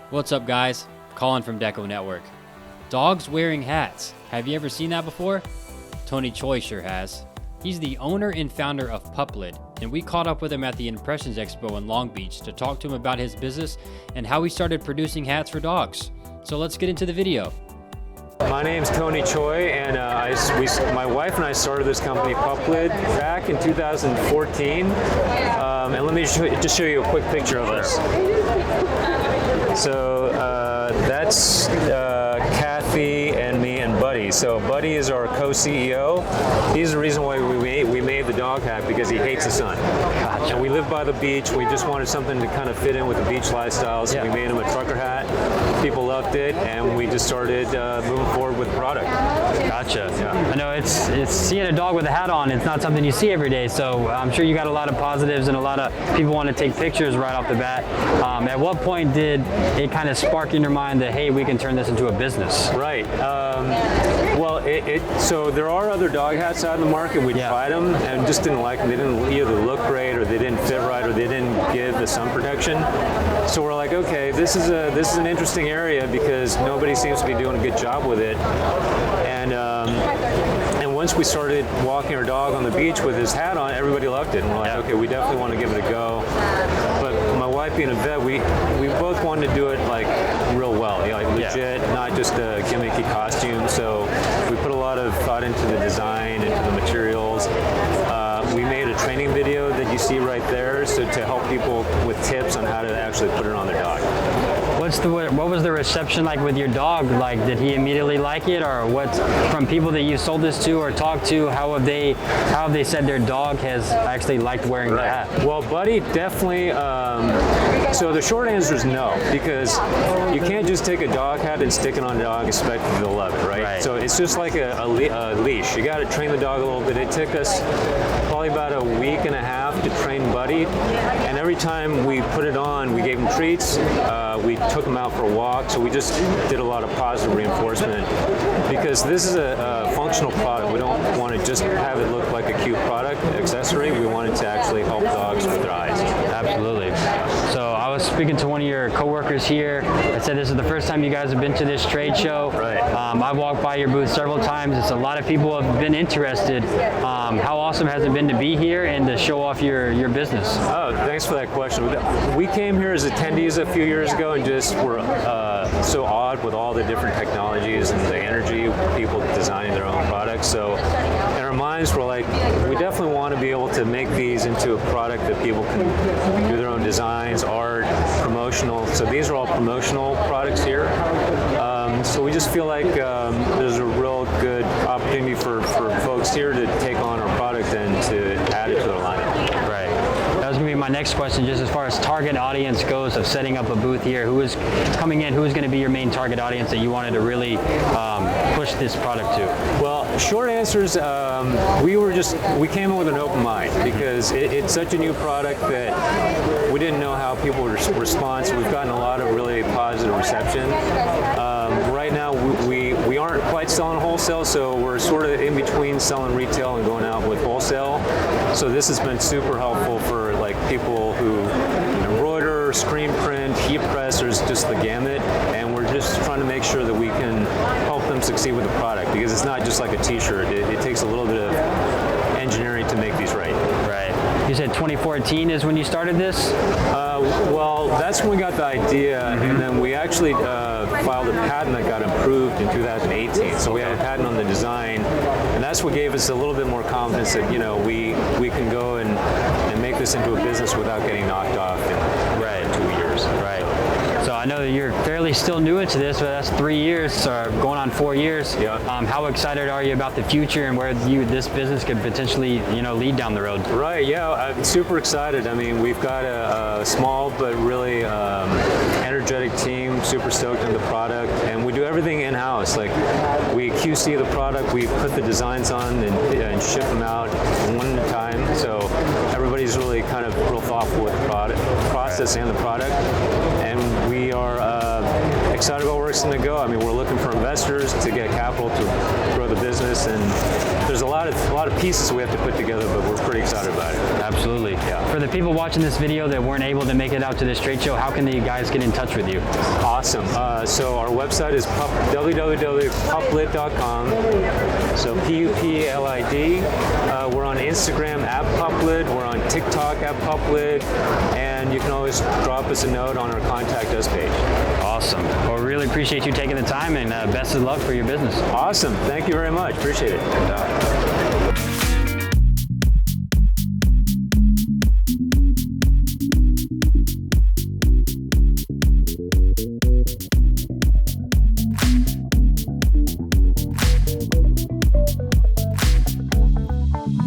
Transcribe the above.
What's up, guys? Colin from DecoNetwork. Dogs wearing hats. Have you ever seen that before? Tony Choi sure has. He's the owner and founder of PupLid, and we caught up with him at the Impressions Expo in Long Beach to talk to him about his business and how he started producing hats for dogs. So let's get into the video. My name's Tony Choi, and my wife and I started this company, PupLid, back in 2014. And let me just show you a quick picture of us. So that's Kathy and me and Buddy. So Buddy is our co-CEO. He's the reason why we made the dog hat, because he hates the sun. Gotcha. And we live by the beach. We just wanted something to kind of fit in with the beach lifestyle, so we made him a trucker hat. People loved it, and we just started moving forward with the product. Gotcha. Yeah. I know it's seeing a dog with a hat on, it's not something you see every day, so I'm sure you got a lot of positives and a lot of people want to take pictures right off the bat. At what point did it kind of spark in your mind that, hey, we can turn this into a business? Right. Well, so there are other dog hats out in the market. We tried them and just didn't like them. They didn't either look great, or they didn't fit right, or they didn't give the sun protection. So we're like, okay, this is an interesting area because nobody seems to be doing a good job with it. And once we started walking our dog on the beach with his hat on, everybody loved it. And we're like, okay, we definitely want to give it a go. But my wife being a vet, we both wanted to do it like real well, like legit, not just a gimmicky costume. So we put a lot of thought into the design, into the materials. We made a training video that you see right there, so to help people with tips on how to actually put it on their dog. What was the reception like with your dog? Like, did he immediately like it, or what? From people that you sold this to or talked to, how have they said their dog has actually liked wearing the hat? Well, Buddy definitely. So the short answer is no, because you can't just take a dog hat and stick it on a dog and expect that they'll love it, right? So it's just like a leash. You got to train the dog a little bit. It took us probably about a week and a half to train Buddy, and every time we put it on, we gave him treats. We took him out for a walk, so we just did a lot of positive reinforcement, because this is a functional product. We don't want to just have it look like a cute product accessory. We want it to actually help dogs with their eyes. Absolutely. So I was speaking to one of your coworkers here. I said this is the first time you guys have been to this trade show. Right. I've walked by your booth several times. It's a lot of people have been interested. How awesome has it been to be here and to show off your business? Oh, thanks for that question. We came here as attendees a few years ago and just were so awed with all the different technologies and the energy, people designing their own products. So in our minds, we're like, we definitely want to be able to make these into a product that people can do their own designs, art, promotional. So these are all promotional products here. So we just feel like there's a real good opportunity for folks here to take on our product and to add it to their lineup. Right. That was going to be my next question, just as far as target audience goes of setting up a booth here. Who is coming in? Who is going to be your main target audience that you wanted to really push this product to? Well, short answer is we came in with an open mind, because it's such a new product that we didn't know how people would respond. So we've gotten a lot of really positive reception. Right now, we aren't quite selling wholesale, so we're sort of in between selling retail and going out with wholesale. So this has been super helpful for like people who embroider, screen print, heat press. There's just the gamut, and we're just trying to make sure that we can help them succeed with the product, because it's not just like a t-shirt. It takes a little bit of engineering to make these right. Right. You said 2014 is when you started this? Well, that's when we got the idea, and then we actually filed a patent that got approved in 2018. So we had a patent on the design, and that's what gave us a little bit more confidence that, you know, we can go and make this into a business without getting knocked off in 2 years. Right. So I know that you're fairly still new into this, but that's 3 years, going on 4 years. Yeah. How excited are you about the future and where this business could potentially, lead down the road? Right. Yeah, I'm super excited. I mean, we've got a small but really energetic team. Super stoked on the product, and we do everything in-house. Like, we QC the product, we put the designs on and ship them out one at a time. So everybody's really kind of real thoughtful with the product process and the product, and we are excited about where it's going to go. I mean, we're looking for investors to get capital to grow the business, and there's a lot of pieces we have to put together, but we're pretty excited about it. Absolutely. Yeah. For the people watching this video that weren't able to make it out to this trade show, how can the guys get in touch with you? Awesome. So our website is www.puplid.com. So PUPLID. We're on Instagram at PupLid. We're on TikTok at PupLid. And you can always drop us a note on our contact us page. Awesome. Well, really appreciate you taking the time, and best of luck for your business. Awesome. Thank you very much. Appreciate it.